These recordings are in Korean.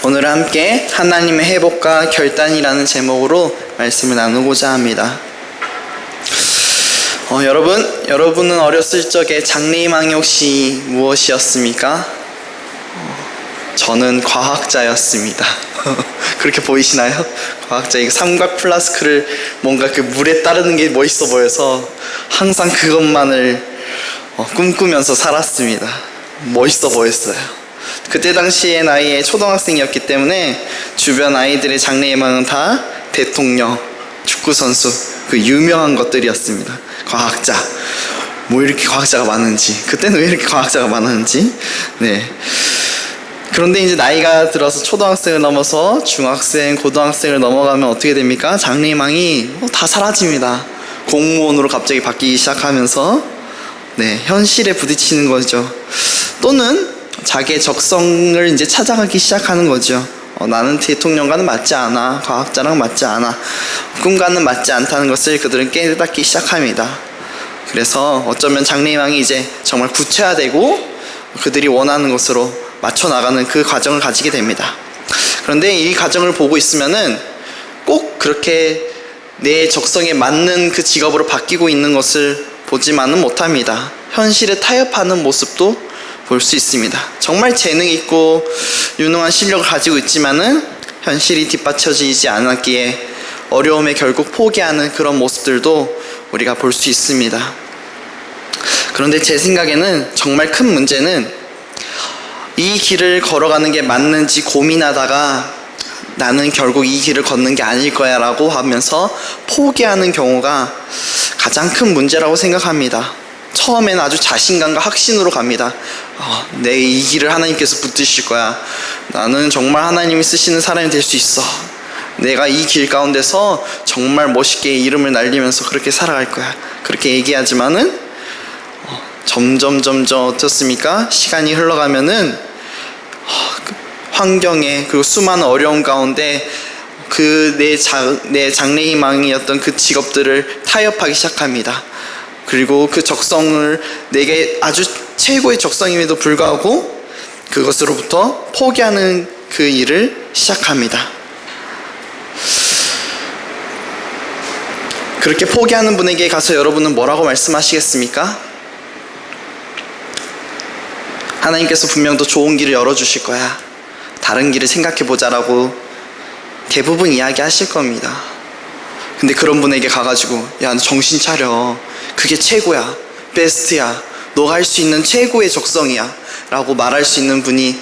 오늘 함께 하나님의 회복과 결단이라는 제목으로 말씀을 나누고자 합니다. 여러분은 어렸을 적에 장래희망이 혹시 무엇이었습니까? 저는 과학자였습니다. 그렇게 보이시나요? 과학자, 이거 삼각 플라스크를 뭔가 그 물에 따르는 게 멋있어 보여서 항상 그것만을 꿈꾸면서 살았습니다. 멋있어 보였어요. 그때 당시의 나이에 초등학생이었기 때문에 주변 아이들의 장래희망은 다 대통령, 축구선수, 그 유명한 것들이었습니다. 과학자, 뭐 이렇게 과학자가 많은지, 그때는 왜 이렇게 과학자가 많았는지. 네. 그런데 이제 나이가 들어서 초등학생을 넘어서 중학생, 고등학생을 넘어가면 어떻게 됩니까? 장래희망이 다 사라집니다. 공무원으로 갑자기 바뀌기 시작하면서 현실에 부딪히는 거죠. 또는 자기의 적성을 이제 찾아가기 시작하는 거죠. 나는 대통령과는 맞지 않아, 과학자랑 맞지 않아, 꿈과는 맞지 않다는 것을 그들은 깨닫기 시작합니다. 그래서 어쩌면 장래희망이 이제 정말 구체화되고 그들이 원하는 것으로 맞춰 나가는 그 과정을 가지게 됩니다. 그런데 이 과정을 보고 있으면은 꼭 그렇게 내 적성에 맞는 그 직업으로 바뀌고 있는 것을 보지만은 못합니다. 현실에 타협하는 모습도 볼 수 있습니다. 정말 재능 있고 유능한 실력을 가지고 있지만은 현실이 뒷받쳐지지 않았기에 어려움에 결국 포기하는 그런 모습들도 우리가 볼 수 있습니다. 그런데 제 생각에는 정말 큰 문제는 이 길을 걸어가는 게 맞는지 고민하다가 나는 결국 이 길을 걷는 게 아닐 거야 라고 하면서 포기하는 경우가 가장 큰 문제라고 생각합니다. 처음에는 아주 자신감과 확신으로 갑니다. 내 이 길을 하나님께서 붙드실 거야. 나는 정말 하나님이 쓰시는 사람이 될 수 있어. 내가 이 길 가운데서 정말 멋있게 이름을 날리면서 그렇게 살아갈 거야. 그렇게 얘기하지만은 점점 어떻습니까? 시간이 흘러가면은 환경에, 그리고 수많은 어려움 가운데 그 내 장래희망이었던 그 직업들을 타협하기 시작합니다. 그리고 그 적성을 내게 아주 최고의 적성임에도 불구하고 그것으로부터 포기하는 그 일을 시작합니다. 그렇게 포기하는 분에게 가서 여러분은 뭐라고 말씀하시겠습니까? 하나님께서 분명 더 좋은 길을 열어주실 거야, 다른 길을 생각해보자라고 대부분 이야기하실 겁니다. 근데 그런 분에게 가가지고 야, 너 정신 차려, 그게 최고야, 베스트야, 너가 할 수 있는 최고의 적성이야 라고 말할 수 있는 분이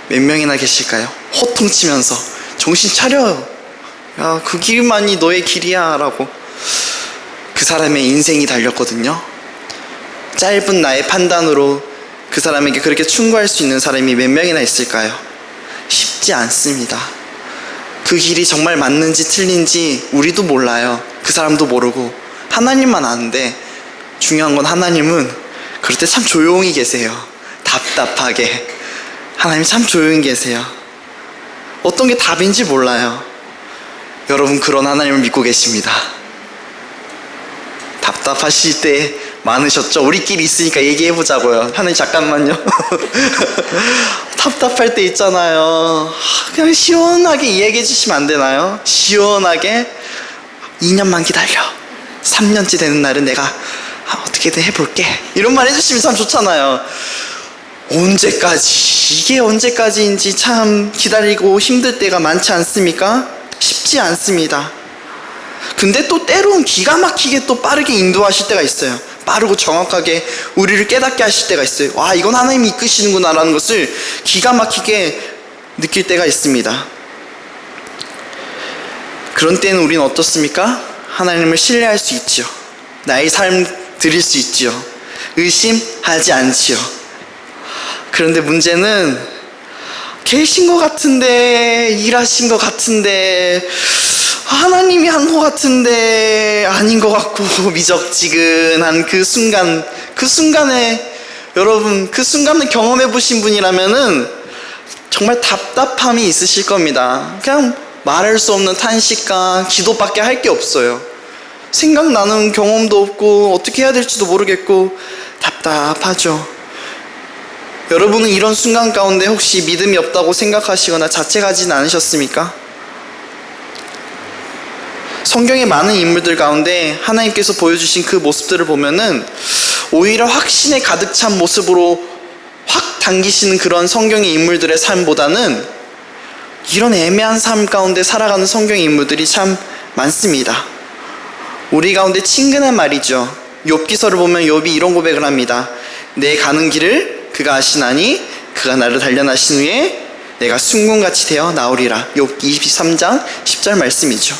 몇 명이나 계실까요? 호통치면서 정신 차려, 야, 그 길만이 너의 길이야 라고. 그 사람의 인생이 달렸거든요. 짧은 나의 판단으로 그 사람에게 그렇게 충고할 수 있는 사람이 몇 명이나 있을까요? 쉽지 않습니다. 그 길이 정말 맞는지 틀린지 우리도 몰라요. 그 사람도 모르고 하나님만 아는데, 중요한 건 하나님은 그럴 때 참 조용히 계세요. 답답하게 하나님 참 조용히 계세요. 어떤 게 답인지 몰라요. 여러분, 그런 하나님을 믿고 계십니다. 답답하실 때 많으셨죠? 우리끼리 있으니까 얘기해보자고요. 하나님 잠깐만요. 답답할 때 있잖아요. 그냥 시원하게 이야기해 주시면 안 되나요? 시원하게 2년만 기다려, 3년째 되는 날은 내가 어떻게든 해볼게, 이런 말 해주시면 참 좋잖아요. 언제까지, 이게 언제까지인지 참 기다리고 힘들 때가 많지 않습니까? 쉽지 않습니다. 근데 또 때로는 기가 막히게 또 빠르게 인도하실 때가 있어요. 빠르고 정확하게 우리를 깨닫게 하실 때가 있어요. 와, 이건 하나님이 이끄시는구나 라는 것을 기가 막히게 느낄 때가 있습니다. 그런 때는 우리는 어떻습니까? 하나님을 신뢰할 수 있지요. 나의 삶 드릴 수 있지요. 의심하지 않지요. 그런데 문제는 계신 것 같은데, 일하신 것 같은데, 하나님이 한 것 같은데 아닌 것 같고, 미적지근한 그 순간에 여러분, 그 순간을 경험해 보신 분이라면은 정말 답답함이 있으실 겁니다. 그냥 말할 수 없는 탄식과 기도밖에 할 게 없어요. 생각나는 경험도 없고 어떻게 해야 될지도 모르겠고 답답하죠. 여러분은 이런 순간 가운데 혹시 믿음이 없다고 생각하시거나 자책하진 않으셨습니까? 성경의 많은 인물들 가운데 하나님께서 보여주신 그 모습들을 보면은 오히려 확신에 가득 찬 모습으로 확 당기시는 그런 성경의 인물들의 삶보다는 이런 애매한 삶 가운데 살아가는 성경의 인물들이 참 많습니다. 우리 가운데 친근한 말이죠. 욥기서를 보면 욥이 이런 고백을 합니다. 내 가는 길을 그가 아시나니 그가 나를 단련하신 후에 내가 순금같이 되어 나오리라. 욥기 23장 10절 말씀이죠.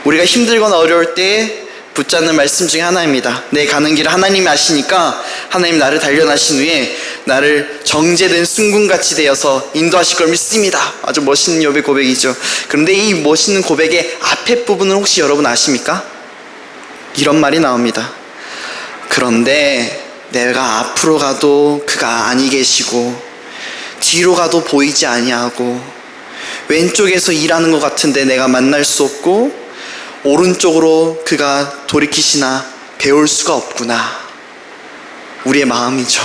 우리가 힘들거나 어려울 때 붙잡는 말씀 중에 하나입니다. 내 가는 길을 하나님이 아시니까 하나님 나를 단련하신 후에 나를 정제된 순금같이 되어서 인도하실 걸 믿습니다. 아주 멋있는 욥의 고백이죠. 그런데 이 멋있는 고백의 앞에 부분을 혹시 여러분 아십니까? 이런 말이 나옵니다. 그런데 내가 앞으로 가도 그가 아니 계시고 뒤로 가도 보이지 아니하고 왼쪽에서 일하는 것 같은데 내가 만날 수 없고 오른쪽으로 그가 돌이키시나 배울 수가 없구나. 우리의 마음이죠.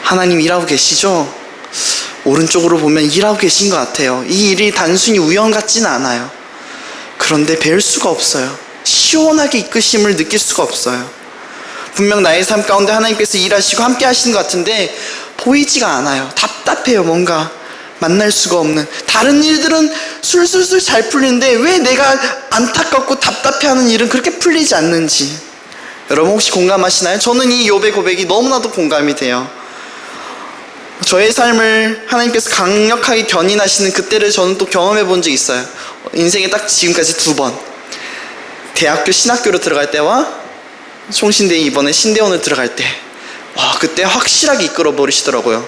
하나님 일하고 계시죠? 오른쪽으로 보면 일하고 계신 것 같아요. 이 일이 단순히 우연 같지는 않아요. 그런데 배울 수가 없어요. 시원하게 이끄심을 느낄 수가 없어요. 분명 나의 삶 가운데 하나님께서 일하시고 함께 하시는 것 같은데 보이지가 않아요. 답답해요. 뭔가 만날 수가 없는. 다른 일들은 술술술 잘 풀리는데 왜 내가 안타깝고 답답해하는 일은 그렇게 풀리지 않는지. 여러분 혹시 공감하시나요? 저는 이 욥의 고백이 너무나도 공감이 돼요. 저의 삶을 하나님께서 강력하게 견인하시는 그때를 저는 또 경험해 본 적이 있어요. 인생에 딱 지금까지 2번. 대학교 신학교로 들어갈 때와 총신대에 이번에 신대원을 들어갈 때, 그때 확실하게 이끌어 버리시더라고요.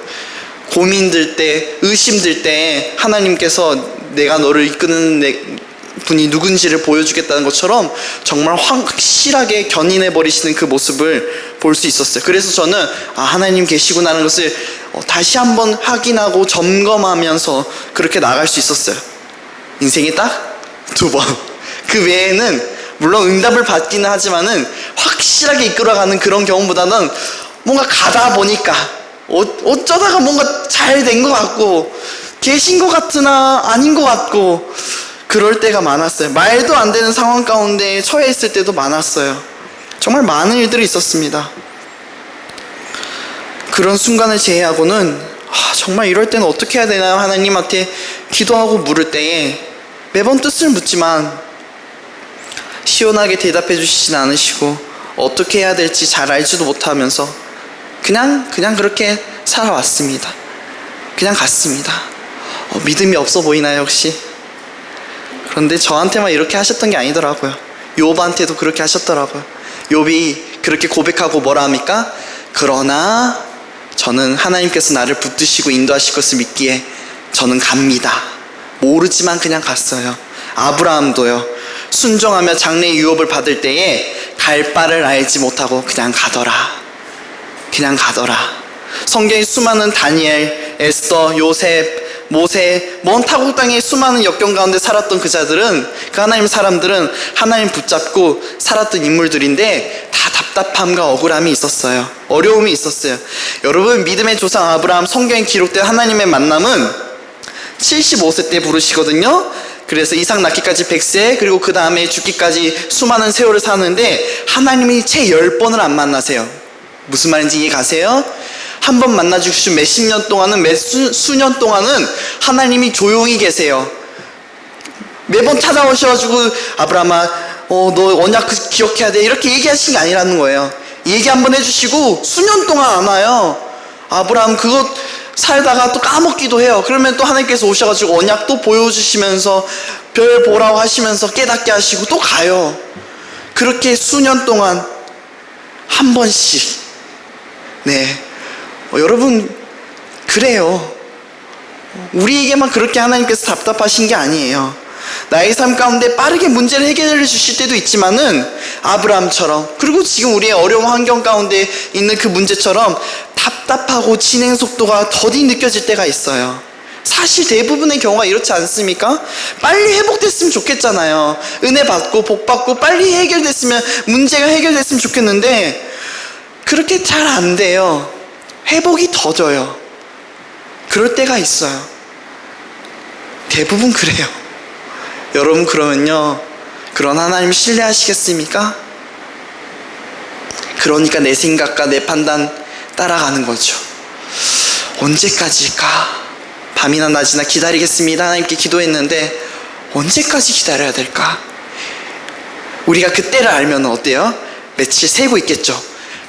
고민들 때, 의심들 때 하나님께서 내가 너를 이끄는 분이 누군지를 보여주겠다는 것처럼 정말 확실하게 견인해 버리시는 그 모습을 볼 수 있었어요. 그래서 저는 하나님 계시구나라는 것을 다시 한번 확인하고 점검하면서 그렇게 나갈 수 있었어요. 인생이 딱 2번. 그 외에는 물론 응답을 받기는 하지만은 확실하게 이끌어가는 그런 경험보다는 뭔가 가다 보니까 어쩌다가 뭔가 잘 된 것 같고 계신 것 같으나 아닌 것 같고 그럴 때가 많았어요. 말도 안 되는 상황 가운데 처해 있을 때도 많았어요. 정말 많은 일들이 있었습니다. 그런 순간을 제외하고는 정말 이럴 때는 어떻게 해야 되나요? 하나님한테 기도하고 물을 때에 매번 뜻을 묻지만 시원하게 대답해 주시진 않으시고 어떻게 해야 될지 잘 알지도 못하면서 그냥 그렇게 살아왔습니다. 그냥 갔습니다. 믿음이 없어 보이나요 혹시? 그런데 저한테만 이렇게 하셨던 게 아니더라고요. 욥한테도 그렇게 하셨더라고요. 욥이 그렇게 고백하고 뭐라 합니까? 그러나 저는 하나님께서 나를 붙드시고 인도하실 것을 믿기에 저는 갑니다. 모르지만 그냥 갔어요. 아브라함도요. 순종하며 장래의 유업을 받을 때에 갈 바를 알지 못하고 그냥 가더라. 그냥 가더라. 성경의 수많은 다니엘, 에스더, 요셉, 모세, 먼 타국 땅의 수많은 역경 가운데 살았던 그 자들은, 그 하나님 사람들은 하나님 붙잡고 살았던 인물들인데 다 답답함과 억울함이 있었어요. 어려움이 있었어요. 여러분, 믿음의 조상 아브라함 성경에 기록된 하나님의 만남은 75세 때 부르시거든요. 그래서 이삭 낳기까지 100세, 그리고 그 다음에 죽기까지 수많은 세월을 사는데 하나님이 채 10번을 안 만나세요. 무슨 말인지 이해 가세요? 한 번 만나주시면 몇십 년 동안은, 수년 동안은 하나님이 조용히 계세요. 매번 찾아오셔가지고 아브라함아 너 언약 기억해야 돼 이렇게 얘기하신 게 아니라는 거예요. 얘기 한번 해주시고 수년 동안 안 와요. 아브라함 그거 살다가 또 까먹기도 해요. 그러면 또 하나님께서 오셔가지고 언약 또 보여주시면서 별 보라고 하시면서 깨닫게 하시고 또 가요. 그렇게 수년 동안 한 번씩. 네, 여러분 그래요. 우리에게만 그렇게 하나님께서 답답하신 게 아니에요. 나의 삶 가운데 빠르게 문제를 해결해 주실 때도 있지만은 아브라함처럼, 그리고 지금 우리의 어려운 환경 가운데 있는 그 문제처럼 답답하고 진행 속도가 더디 느껴질 때가 있어요. 사실 대부분의 경우가 이렇지 않습니까? 빨리 회복됐으면 좋겠잖아요. 은혜 받고 복 받고 빨리 해결됐으면, 문제가 해결됐으면 좋겠는데 그렇게 잘 안 돼요. 회복이 더뎌요. 그럴 때가 있어요. 대부분 그래요. 여러분 그러면요, 그런 하나님 신뢰하시겠습니까? 그러니까 내 생각과 내 판단 따라가는 거죠. 언제까지일까? 밤이나 낮이나 기다리겠습니다. 하나님께 기도했는데 언제까지 기다려야 될까? 우리가 그때를 알면 어때요? 며칠 세고 있겠죠.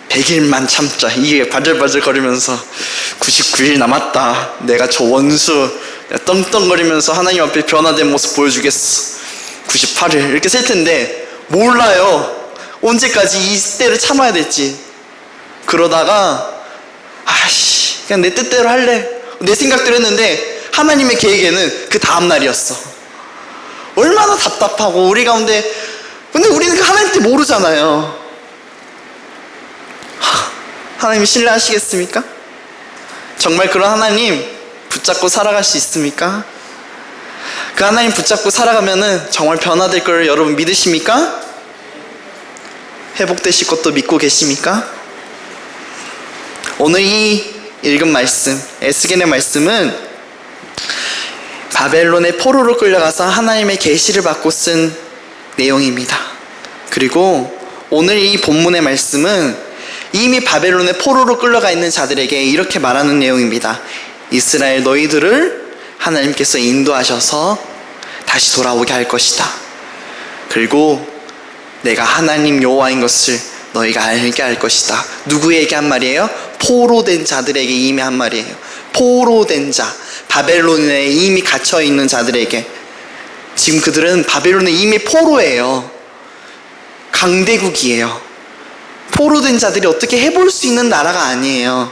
100일만 참자. 이게 바들바들 거리면서 99일 남았다. 내가 저 원수 떵떵거리면서 하나님 앞에 변화된 모습 보여주겠어. 98일 이렇게 셀 텐데 몰라요. 언제까지 이때를 참아야 될지. 그러다가 아씨 그냥 내 뜻대로 할래. 내 생각대로 했는데 하나님의 계획에는 그 다음 날이었어. 얼마나 답답하고 우리 가운데. 근데 우리는 그 하나님 때 모르잖아요. 하나님 신뢰하시겠습니까? 정말 그런 하나님 붙잡고 살아갈 수 있습니까? 그 하나님 붙잡고 살아가면은 정말 변화될 걸 여러분 믿으십니까? 회복되실 것도 믿고 계십니까? 오늘 이 읽은 말씀, 에스겔의 말씀은 바벨론의 포로로 끌려가서 하나님의 계시를 받고 쓴 내용입니다. 그리고 오늘 이 본문의 말씀은 이미 바벨론의 포로로 끌려가 있는 자들에게 이렇게 말하는 내용입니다. 이스라엘 너희들을 하나님께서 인도하셔서 다시 돌아오게 할 것이다. 그리고 내가 하나님 여호와인 것을 너희가 알게 할 것이다. 누구에게 한 말이에요? 포로된 자들에게 이미 한 말이에요. 포로된 자, 바벨론에 이미 갇혀있는 자들에게. 지금 그들은 바벨론에 이미 포로예요. 강대국이에요. 포로된 자들이 어떻게 해볼 수 있는 나라가 아니에요.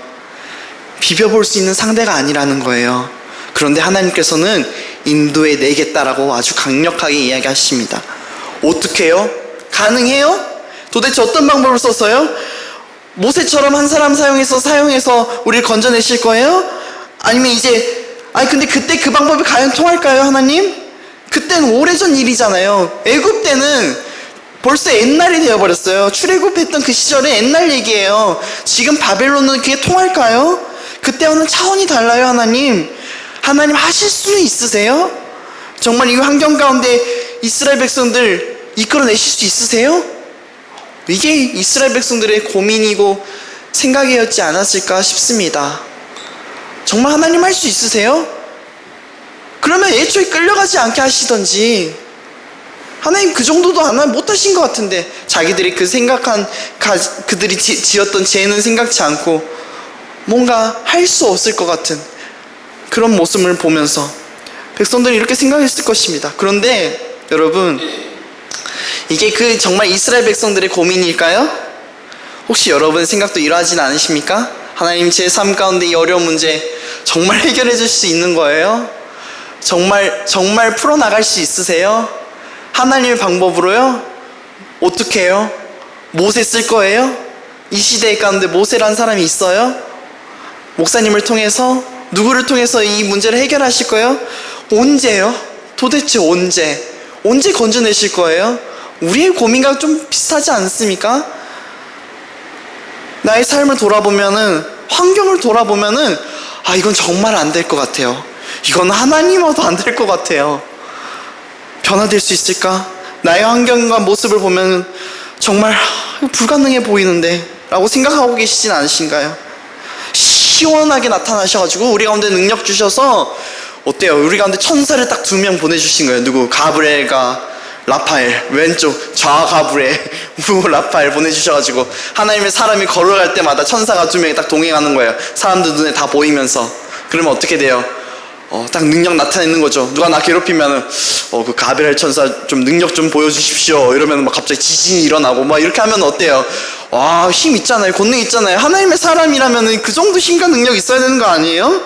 비벼볼 수 있는 상대가 아니라는 거예요. 그런데 하나님께서는 인도해 내겠다라고 아주 강력하게 이야기하십니다. 어떻게 해요? 가능해요? 도대체 어떤 방법을 썼어요? 모세처럼 한 사람 사용해서 우리를 건져내실 거예요? 아니면 근데 그때 그 방법이 과연 통할까요, 하나님? 그때는 오래전 일이잖아요. 애굽 때는 벌써 옛날이 되어버렸어요. 출애굽했던 그 시절에 옛날 얘기예요. 지금 바벨론은 그게 통할까요? 그때와는 차원이 달라요. 하나님 하실 수는 있으세요? 정말 이 환경 가운데 이스라엘 백성들 이끌어내실 수 있으세요? 이게 이스라엘 백성들의 고민이고 생각이었지 않았을까 싶습니다. 정말 하나님 할 수 있으세요? 그러면 애초에 끌려가지 않게 하시던지. 하나님 그 정도도 하나님 못하신 것 같은데 자기들이 그들이 지었던 죄는 생각지 않고 뭔가 할 수 없을 것 같은 그런 모습을 보면서 백성들이 이렇게 생각했을 것입니다. 그런데 여러분, 이게 정말 이스라엘 백성들의 고민일까요? 혹시 여러분 생각도 이러하진 않으십니까? 하나님 제 삶 가운데 이 어려운 문제 정말 해결해 줄 수 있는 거예요? 정말 풀어나갈 수 있으세요? 하나님의 방법으로요? 어떻게 해요? 모세 쓸 거예요? 이 시대 가운데 모세라는 사람이 있어요? 목사님을 통해서? 누구를 통해서 이 문제를 해결하실 거예요? 언제요? 도대체 언제 건져내실 거예요? 우리의 고민과 좀 비슷하지 않습니까? 나의 삶을 돌아보면은, 환경을 보면은 이건 정말 안 될 것 같아요. 이건 하나님와도 안 될 것 같아요. 변화될 수 있을까? 나의 환경과 모습을 보면 정말 불가능해 보이는데 라고 생각하고 계시진 않으신가요? 시원하게 나타나셔가지고 우리 가운데 능력 주셔서 어때요? 우리 가운데 천사를 딱 2명 보내주신 거예요. 누구? 가브리엘과 라파엘. 왼쪽 좌 가브리엘, 우 라파엘 보내주셔가지고 하나님의 사람이 걸어갈 때마다 천사가 2명이 딱 동행하는 거예요. 사람들 눈에 다 보이면서. 그러면 어떻게 돼요? 딱 능력 나타내는 거죠. 누가 나 괴롭히면은 그 가브리엘 천사 좀 능력 좀 보여주십시오. 이러면 막 갑자기 지진이 일어나고 막 이렇게 하면 어때요? 와, 힘 있잖아요. 권능 있잖아요. 하나님의 사람이라면은 그 정도 힘과 능력 있어야 되는 거 아니에요?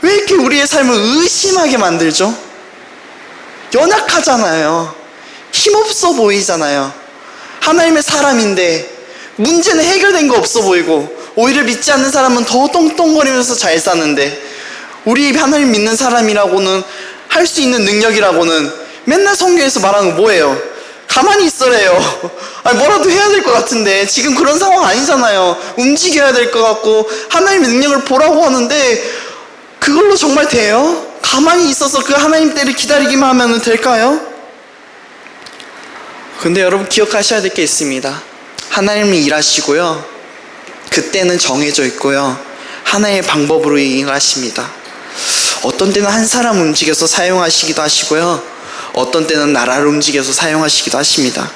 왜 이렇게 우리의 삶을 의심하게 만들죠? 연약하잖아요. 힘없어 보이잖아요. 하나님의 사람인데 문제는 해결된 거 없어 보이고 오히려 믿지 않는 사람은 더 똥똥거리면서 잘 사는데 우리 하나님 믿는 사람이라고는 할 수 있는 능력이라고는 맨날 성경에서 말하는 거 뭐예요? 가만히 있으래요. 아니, 뭐라도 해야 될 것 같은데 지금 그런 상황 아니잖아요. 움직여야 될 것 같고 하나님의 능력을 보라고 하는데 그걸로 정말 돼요? 가만히 있어서 그 하나님 때를 기다리기만 하면 될까요? 근데 여러분 기억하셔야 될 게 있습니다. 하나님이 일하시고요, 그때는 정해져 있고요, 하나의 방법으로 일하십니다. 어떤 때는 한 사람 움직여서 사용하시기도 하시고요, 어떤 때는 나라를 움직여서 사용하시기도 하십니다.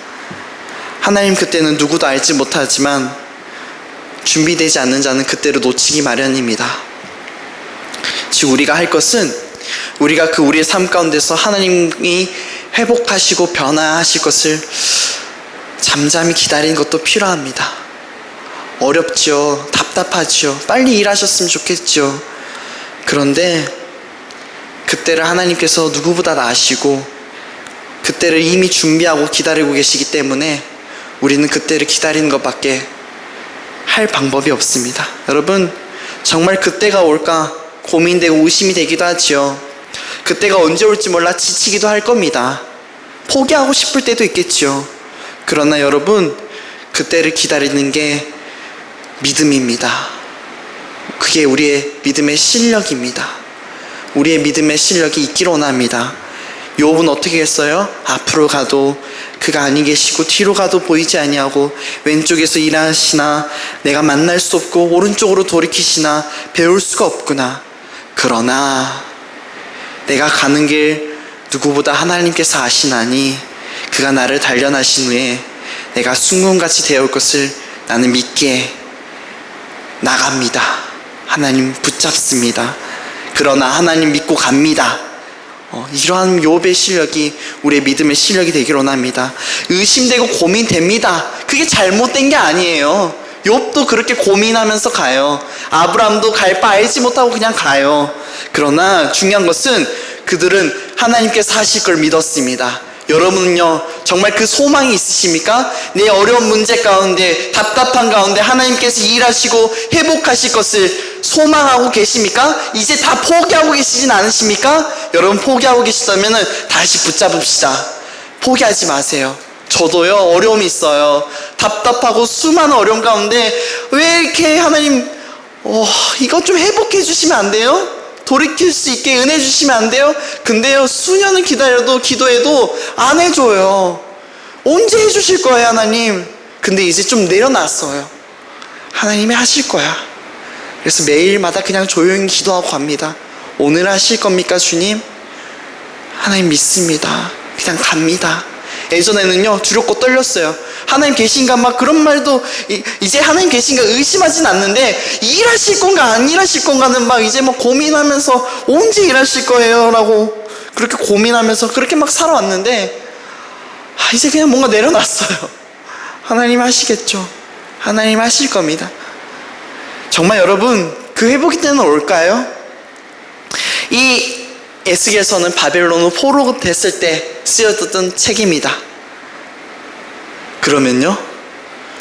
하나님 그때는 누구도 알지 못하지만 준비되지 않는 자는 그때로 놓치기 마련입니다. 즉 우리가 할 것은 우리가 그 우리의 삶 가운데서 하나님이 회복하시고 변화하실 것을 잠잠히 기다리는 것도 필요합니다. 어렵죠. 답답하죠. 빨리 일하셨으면 좋겠죠. 그런데 그때를 하나님께서 누구보다 다 아시고 그때를 이미 준비하고 기다리고 계시기 때문에 우리는 그때를 기다리는 것밖에 할 방법이 없습니다. 여러분 정말 그때가 올까 고민되고 의심이 되기도 하지요. 그때가 언제 올지 몰라 지치기도 할 겁니다. 포기하고 싶을 때도 있겠죠. 그러나 여러분 그때를 기다리는 게 믿음입니다. 그게 우리의 믿음의 실력입니다. 우리의 믿음의 실력이 있기를 원합니다. 욥은 어떻게 했어요? 앞으로 가도 그가 아니 계시고 뒤로 가도 보이지 아니하고 왼쪽에서 일하시나 내가 만날 수 없고 오른쪽으로 돌이키시나 배울 수가 없구나. 그러나 내가 가는 길 누구보다 하나님께서 아시나니 그가 나를 단련하신 후에 내가 순금같이 되어올 것을 나는 믿게 나갑니다. 하나님 붙잡습니다. 그러나 하나님 믿고 갑니다. 이러한 욥의 실력이 우리의 믿음의 실력이 되기를 원합니다. 의심되고 고민됩니다. 그게 잘못된 게 아니에요. 욥도 그렇게 고민하면서 가요. 아브라함도 갈 바 알지 못하고 그냥 가요. 그러나 중요한 것은 그들은 하나님께서 하실 걸 믿었습니다. 여러분은요 정말 그 소망이 있으십니까? 내 어려운 문제 가운데 답답한 가운데 하나님께서 일하시고 회복하실 것을 소망하고 계십니까? 이제 다 포기하고 계시진 않으십니까? 여러분 포기하고 계시다면 다시 붙잡읍시다. 포기하지 마세요. 저도요 어려움이 있어요. 답답하고 수많은 어려움 가운데 왜 이렇게 하나님 이것 좀 회복해 주시면 안 돼요? 돌이킬 수 있게 은혜 주시면 안 돼요? 근데요 수년을 기다려도 기도해도 안 해줘요. 언제 해주실 거예요 하나님? 근데 이제 좀 내려놨어요. 하나님이 하실 거야. 그래서 매일마다 그냥 조용히 기도하고 갑니다. 오늘 하실 겁니까 주님? 하나님 믿습니다. 그냥 갑니다. 예전에는요 두렵고 떨렸어요. 하나님 계신가 막 그런 말도 이제 하나님 계신가 의심하진 않는데 일하실 건가 안 일하실 건가는 막 이제 막 고민하면서 언제 일하실 거예요 라고 그렇게 고민하면서 그렇게 막 살아왔는데 이제 그냥 뭔가 내려놨어요. 하나님 하시겠죠. 하나님 하실 겁니다. 정말 여러분 그 회복이 때는 올까요? 이 에스겔서는 바벨론으로 포로가 됐을 때 쓰여졌던 책입니다. 그러면요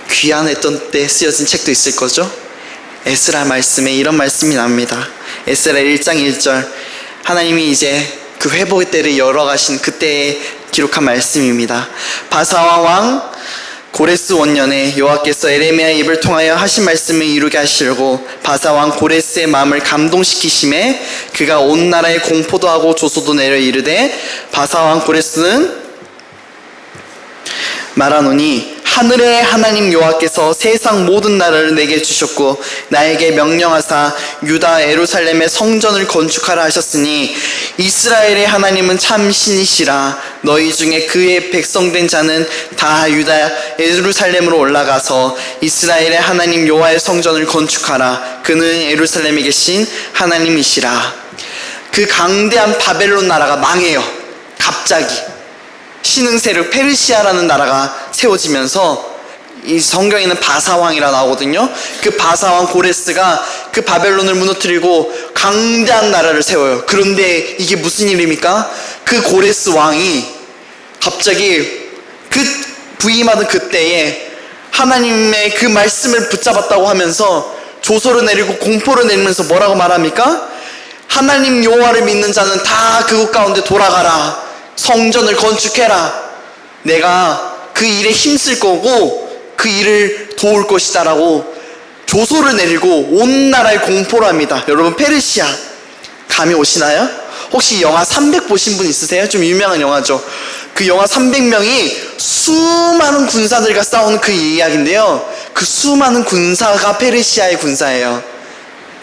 귀환했던 때 쓰여진 책도 있을 거죠. 에스라 말씀에 이런 말씀이 나옵니다. 에스라 1장 1절 하나님이 이제 그 회복의 때를 열어가신 그때에 기록한 말씀입니다. 바사와 왕 고레스 원년에 여호와께서 에레미야의 입을 통하여 하신 말씀을 이루게 하시려고 바사 왕 고레스의 마음을 감동시키심에 그가 온 나라에 공포도 하고 조소도 내려 이르되 바사 왕 고레스는 말하노니 하늘의 하나님 여호와께서 세상 모든 나라를 내게 주셨고 나에게 명령하사 유다 예루살렘의 성전을 건축하라 하셨으니 이스라엘의 하나님은 참 신이시라. 너희 중에 그의 백성된 자는 다 유다 예루살렘으로 올라가서 이스라엘의 하나님 여호와의 성전을 건축하라. 그는 예루살렘에 계신 하나님이시라. 그 강대한 바벨론 나라가 망해요. 갑자기 신흥세력 페르시아라는 나라가 세워지면서 이 성경에는 바사왕이라 나오거든요. 그 바사왕 고레스가 그 바벨론을 무너뜨리고 강대한 나라를 세워요. 그런데 이게 무슨 일입니까? 그 고레스 왕이 갑자기 그 부임하던 그때에 하나님의 그 말씀을 붙잡았다고 하면서 조소를 내리고 공포를 내리면서 뭐라고 말합니까? 하나님 여호와를 믿는 자는 다 그곳 가운데 돌아가라. 성전을 건축해라. 내가 그 일에 힘쓸 거고 그 일을 도울 것이다 라고 조소를 내리고 온 나라에 공포를 합니다. 여러분, 페르시아 감이 오시나요? 혹시 영화 300 보신 분 있으세요? 좀 유명한 영화죠. 그 영화 300명이 수많은 군사들과 싸우는 그 이야기인데요, 그 수많은 군사가 페르시아의 군사예요.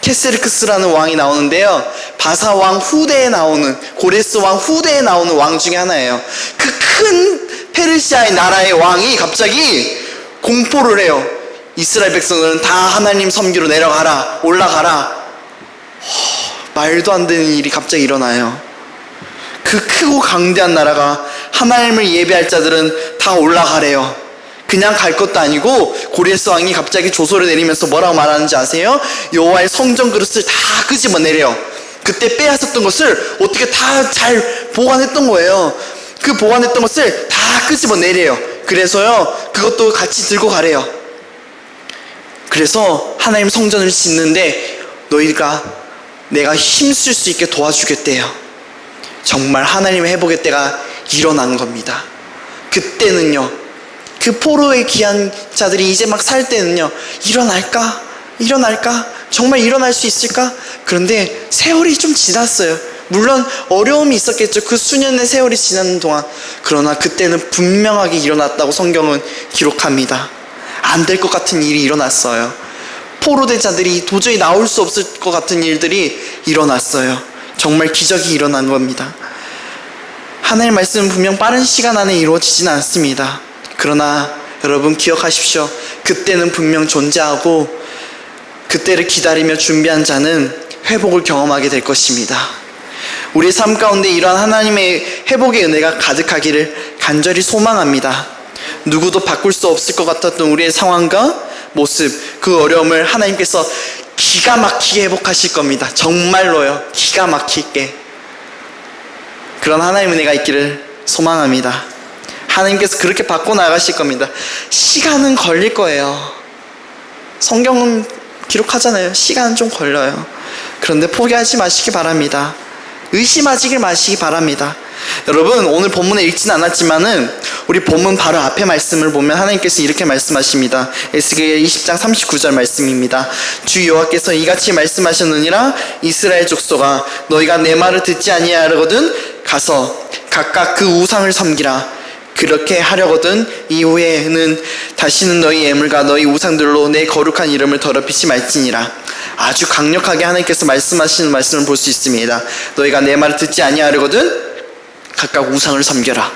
케세르크스라는 왕이 나오는데요, 바사 왕 후대에 나오는, 고레스 왕 후대에 나오는 왕 중에 하나예요. 그 큰 페르시아의 나라의 왕이 갑자기 공포를 해요. 이스라엘 백성들은 다 하나님 섬기러 내려가라, 올라가라. 말도 안 되는 일이 갑자기 일어나요. 그 크고 강대한 나라가 하나님을 예배할 자들은 다 올라가래요. 그냥 갈 것도 아니고 고레스 왕이 갑자기 조소를 내리면서 뭐라고 말하는지 아세요? 여호와의 성전 그릇을 다 끄집어내래요. 그때 빼앗았던 것을 어떻게 다 잘 보관했던 거예요. 그 보관했던 것을 다 끄집어내래요. 그래서요, 그것도 같이 들고 가래요. 그래서 하나님 성전을 짓는데 너희가 내가 힘쓸 수 있게 도와주겠대요. 정말 하나님의 회복의 때가 일어난 겁니다. 그때는요, 그 포로의 귀한 자들이 이제 막 살 때는요, 일어날까? 정말 일어날 수 있을까? 그런데 세월이 좀 지났어요. 물론 어려움이 있었겠죠. 그 수년의 세월이 지나는 동안. 그러나 그때는 분명하게 일어났다고 성경은 기록합니다. 안 될 것 같은 일이 일어났어요. 포로된 자들이 도저히 나올 수 없을 것 같은 일들이 일어났어요. 정말 기적이 일어난 겁니다. 하나님의 말씀은 분명 빠른 시간 안에 이루어지진 않습니다. 그러나 여러분 기억하십시오. 그때는 분명 존재하고 그때를 기다리며 준비한 자는 회복을 경험하게 될 것입니다. 우리의 삶 가운데 이러한 하나님의 회복의 은혜가 가득하기를 간절히 소망합니다. 누구도 바꿀 수 없을 것 같았던 우리의 상황과 모습, 그 어려움을 하나님께서 기가 막히게 회복하실 겁니다. 정말로요, 기가 막히게. 그런 하나님의 은혜가 있기를 소망합니다. 하나님께서 그렇게 바꿔나가실 겁니다. 시간은 걸릴 거예요. 성경은 기록하잖아요. 시간은 좀 걸려요. 그런데 포기하지 마시기 바랍니다. 의심하지 마시기 바랍니다. 여러분, 오늘 본문에 읽지는 않았지만은 우리 본문 바로 앞에 말씀을 보면 하나님께서 이렇게 말씀하십니다. 에스겔 20장 39절 말씀입니다. 주 여호와께서 이같이 말씀하셨느니라. 이스라엘 족속아, 너희가 내 말을 듣지 아니하려거든 가서 각각 그 우상을 섬기라. 그렇게 하려거든 이후에는 다시는 너희 예물과 너희 우상들로 내 거룩한 이름을 더럽히지 말지니라. 아주 강력하게 하나님께서 말씀하시는 말씀을 볼 수 있습니다. 너희가 내 말을 듣지 아니하려거든 각각 우상을 섬겨라.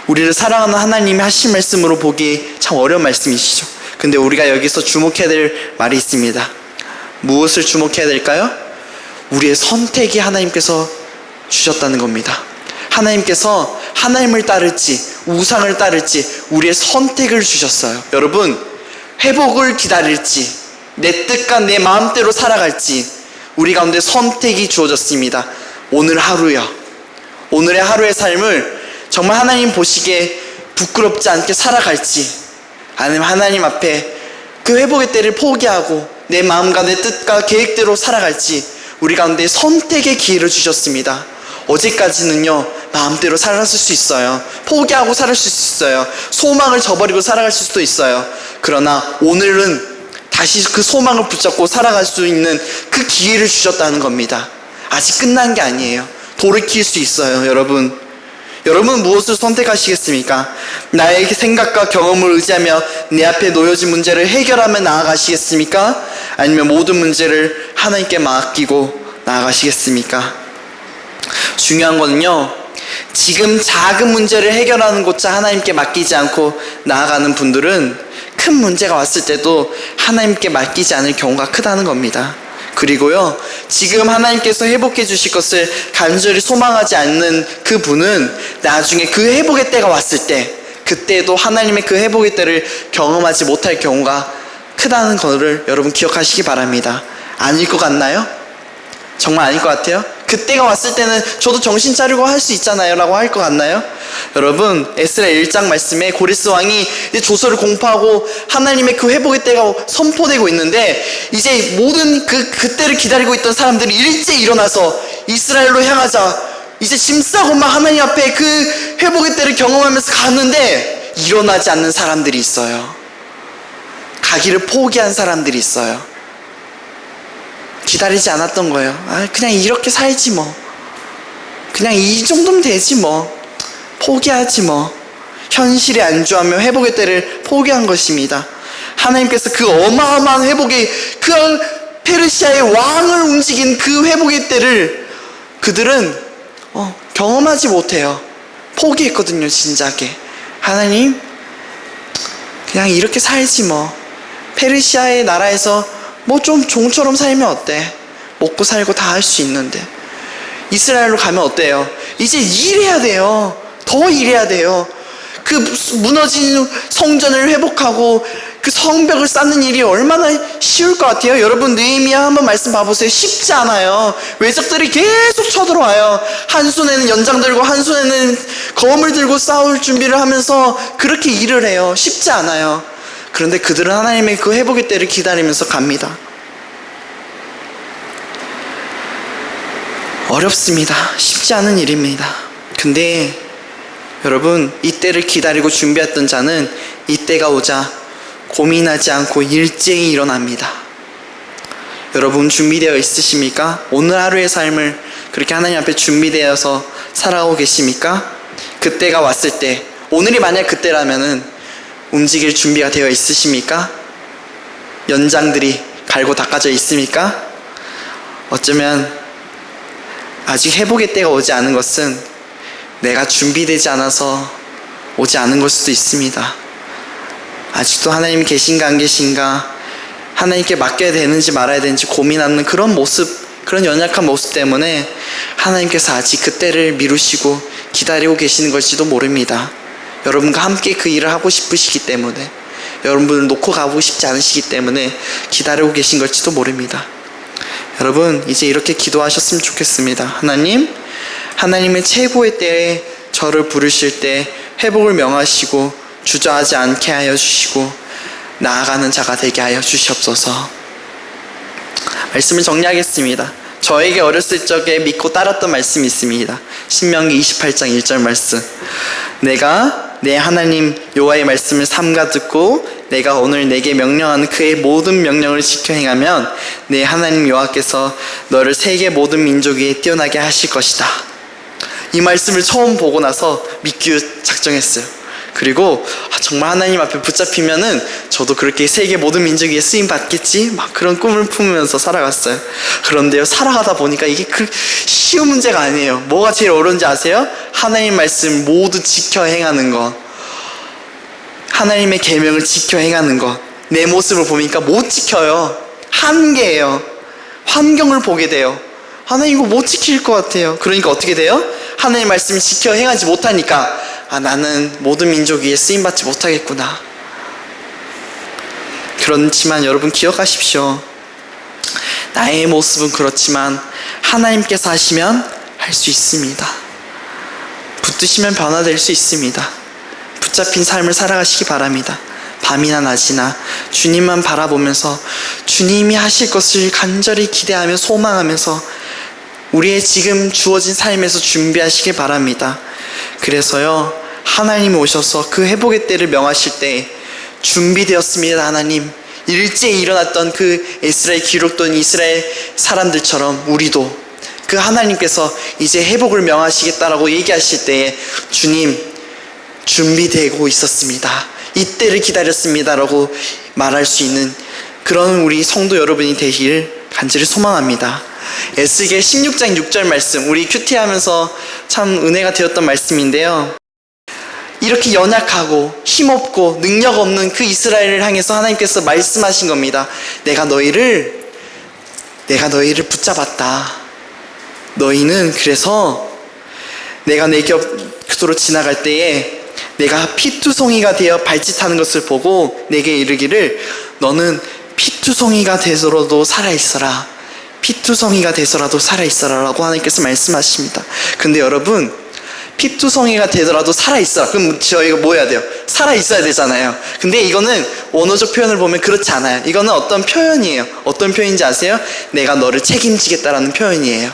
우리를 사랑하는 하나님이 하신 말씀으로 보기 참 어려운 말씀이시죠. 근데 우리가 여기서 주목해야 될 말이 있습니다. 무엇을 주목해야 될까요? 우리의 선택이 하나님께서 주셨다는 겁니다. 하나님께서 하나님을 따를지 우상을 따를지 우리의 선택을 주셨어요. 여러분, 회복을 기다릴지 내 뜻과 내 마음대로 살아갈지 우리 가운데 선택이 주어졌습니다. 오늘 하루요, 오늘의 하루의 삶을 정말 하나님 보시기에 부끄럽지 않게 살아갈지, 아니면 하나님 앞에 그 회복의 때를 포기하고 내 마음과 내 뜻과 계획대로 살아갈지 우리 가운데 선택의 기회를 주셨습니다. 어제까지는요, 마음대로 살았을 수 있어요. 포기하고 살았을 수 있어요. 소망을 저버리고 살아갈 수도 있어요. 그러나 오늘은 다시 그 소망을 붙잡고 살아갈 수 있는 그 기회를 주셨다는 겁니다. 아직 끝난 게 아니에요. 돌이킬 수 있어요. 여러분 무엇을 선택하시겠습니까? 나의 생각과 경험을 의지하며 내 앞에 놓여진 문제를 해결하며 나아가시겠습니까? 아니면 모든 문제를 하나님께 맡기고 나아가시겠습니까? 중요한 거는요, 지금 작은 문제를 해결하는 것자 하나님께 맡기지 않고 나아가는 분들은 큰 문제가 왔을 때도 하나님께 맡기지 않을 경우가 크다는 겁니다. 그리고요, 지금 하나님께서 회복해 주실 것을 간절히 소망하지 않는 그 분은 나중에 그 회복의 때가 왔을 때, 그때도 하나님의 그 회복의 때를 경험하지 못할 경우가 크다는 것을 여러분 기억하시기 바랍니다. 아닐 것 같나요? 정말 아닐 것 같아요? 그때가 왔을 때는 저도 정신 차리고 할 수 있잖아요 라고 할 것 같나요? 여러분, 에스라 1장 말씀에 고레스 왕이 이제 조서를 공포하고 하나님의 그 회복의 때가 선포되고 있는데, 이제 모든 그때를 기다리고 있던 사람들이 일제히 일어나서 이스라엘로 향하자 이제 짐 싸고 막 하나님 앞에 그 회복의 때를 경험하면서 갔는데, 일어나지 않는 사람들이 있어요. 가기를 포기한 사람들이 있어요. 기다리지 않았던 거예요. 그냥 이렇게 살지 뭐. 그냥 이 정도면 되지 뭐. 포기하지 뭐. 현실에 안주하며 회복의 때를 포기한 것입니다. 하나님께서 그 어마어마한 회복의, 그 페르시아의 왕을 움직인 그 회복의 때를 그들은 경험하지 못해요. 포기했거든요. 진작에. 하나님, 그냥 이렇게 살지 뭐. 페르시아의 나라에서 뭐 좀 종처럼 살면 어때? 먹고 살고 다 할 수 있는데. 이스라엘로 가면 어때요? 이제 일해야 돼요. 더 일해야 돼요. 그 무너진 성전을 회복하고 그 성벽을 쌓는 일이 얼마나 쉬울 것 같아요? 여러분, 느헤미야 한번 말씀 봐보세요. 쉽지 않아요. 외적들이 계속 쳐들어와요. 한 손에는 연장 들고 한 손에는 검을 들고 싸울 준비를 하면서 그렇게 일을 해요. 쉽지 않아요. 그런데 그들은 하나님의 그 회복의 때를 기다리면서 갑니다. 어렵습니다. 쉽지 않은 일입니다. 근데 여러분, 이 때를 기다리고 준비했던 자는 이 때가 오자 고민하지 않고 일제히 일어납니다. 여러분, 준비되어 있으십니까? 오늘 하루의 삶을 그렇게 하나님 앞에 준비되어서 살아가고 계십니까? 그때가 왔을 때, 오늘이 만약 그때라면은 움직일 준비가 되어 있으십니까? 연장들이 갈고 닦아져 있습니까? 어쩌면 아직 회복의 때가 오지 않은 것은 내가 준비되지 않아서 오지 않은 걸 수도 있습니다. 아직도 하나님이 계신가 안 계신가, 하나님께 맡겨야 되는지 말아야 되는지 고민하는 그런 모습, 그런 연약한 모습 때문에 하나님께서 아직 그 때를 미루시고 기다리고 계시는 걸지도 모릅니다. 여러분과 함께 그 일을 하고 싶으시기 때문에, 여러분을 놓고 가고 싶지 않으시기 때문에 기다리고 계신 걸지도 모릅니다. 여러분, 이제 이렇게 기도하셨으면 좋겠습니다. 하나님, 하나님의 최고의 때에 저를 부르실 때 회복을 명하시고 주저하지 않게 하여 주시고 나아가는 자가 되게 하여 주시옵소서. 말씀을 정리하겠습니다. 저에게 어렸을 적에 믿고 따랐던 말씀이 있습니다. 신명기 28장 1절 말씀. 내가 내 하나님 여호와의 말씀을 삼가 듣고 내가 오늘 내게 명령하는 그의 모든 명령을 지켜 행하면 내 하나님 여호와께서 너를 세계 모든 민족 위에 뛰어나게 하실 것이다. 이 말씀을 처음 보고 나서 믿기로 작정했어요. 그리고 정말 하나님 앞에 붙잡히면은 저도 그렇게 세계 모든 민족 위에 쓰임 받겠지, 막 그런 꿈을 품으면서 살아갔어요. 그런데요, 살아가다 보니까 이게 쉬운 문제가 아니에요. 뭐가 제일 어려운지 아세요? 하나님 말씀 모두 지켜 행하는 것, 하나님의 계명을 지켜 행하는 것. 내 모습을 보니까 못 지켜요. 한계예요. 환경을 보게 돼요. 하나님 이거 못 지킬 것 같아요. 그러니까 어떻게 돼요? 하나님 말씀을 지켜 행하지 못하니까 나는 모든 민족 위에 쓰임받지 못하겠구나. 그렇지만 여러분 기억하십시오. 나의 모습은 그렇지만 하나님께서 하시면 할 수 있습니다. 붙드시면 변화될 수 있습니다. 붙잡힌 삶을 살아가시기 바랍니다. 밤이나 낮이나 주님만 바라보면서 주님이 하실 것을 간절히 기대하며 소망하면서 우리의 지금 주어진 삶에서 준비하시길 바랍니다. 그래서요, 하나님이 오셔서 그 회복의 때를 명하실 때 준비되었습니다. 하나님, 일제히 일어났던 그 에스라에 기록된 이스라엘 사람들처럼 우리도 그 하나님께서 이제 회복을 명하시겠다라고 얘기하실 때에 주님 준비되고 있었습니다. 이때를 기다렸습니다 라고 말할 수 있는 그런 우리 성도 여러분이 되길 간절히 소망합니다. 에스겔 16장 6절 말씀, 우리 큐티하면서 참 은혜가 되었던 말씀인데요, 이렇게 연약하고 힘없고 능력 없는 그 이스라엘을 향해서 하나님께서 말씀하신 겁니다. 내가 너희를 붙잡았다. 너희는 그래서 내가 내 곁으로 지나갈 때에 내가 피투성이가 되어 발짓하는 것을 보고 내게 이르기를 너는 피투성이가 되서라도 살아있어라. 피투성이가 되서라도 살아있어라 라고 하나님께서 말씀하십니다. 근데 여러분, 피투성이가 되더라도 살아있어라. 그럼 저희가 뭐 해야 돼요? 살아있어야 되잖아요. 근데 이거는 원어적 표현을 보면 그렇지 않아요. 이거는 어떤 표현이에요. 어떤 표현인지 아세요? 내가 너를 책임지겠다라는 표현이에요.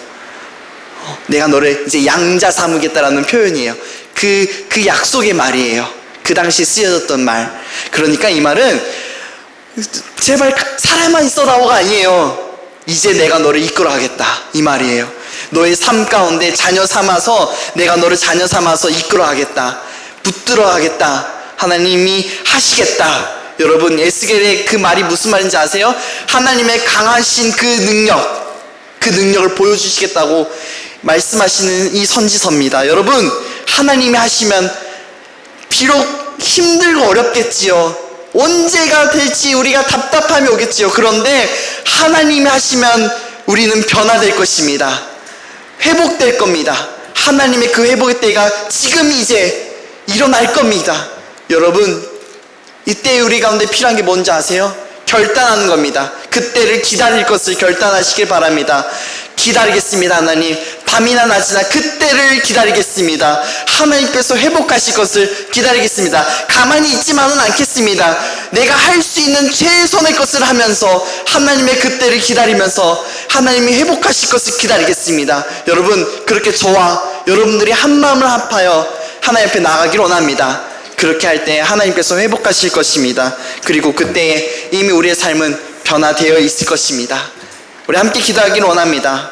내가 너를 이제 양자 삼으겠다라는 표현이에요. 그 약속의 말이에요. 그 당시 쓰여졌던 말. 그러니까 이 말은 제발 살아만 있어라오가 아니에요. 이제 내가 너를 이끌어 가겠다, 이 말이에요. 너의 삶 가운데 자녀 삼아서 내가 너를 자녀 삼아서 이끌어 가겠다, 붙들어 가겠다, 하나님이 하시겠다. 여러분, 에스겔의 그 말이 무슨 말인지 아세요? 하나님의 강하신 그 능력을 보여주시겠다고 말씀하시는 이 선지서입니다. 여러분, 하나님이 하시면 비록 힘들고 어렵겠지요. 언제가 될지 우리가 답답함이 오겠지요. 그런데 하나님이 하시면 우리는 변화될 것입니다. 회복될 겁니다. 하나님의 그 회복의 때가 지금 이제 일어날 겁니다. 여러분, 이때 우리 가운데 필요한 게 뭔지 아세요? 결단하는 겁니다. 그때를 기다릴 것을 결단하시길 바랍니다. 기다리겠습니다. 하나님, 밤이나 낮이나 그때를 기다리겠습니다. 하나님께서 회복하실 것을 기다리겠습니다. 가만히 있지만은 않겠습니다. 내가 할 수 있는 최선의 것을 하면서 하나님의 그때를 기다리면서 하나님이 회복하실 것을 기다리겠습니다. 여러분, 그렇게 저와 여러분들이 한 마음을 합하여 하나님 앞에 나가길 원합니다. 그렇게 할 때 하나님께서 회복하실 것입니다. 그리고 그때에 이미 우리의 삶은 변화되어 있을 것입니다. 우리 함께 기도하길 원합니다.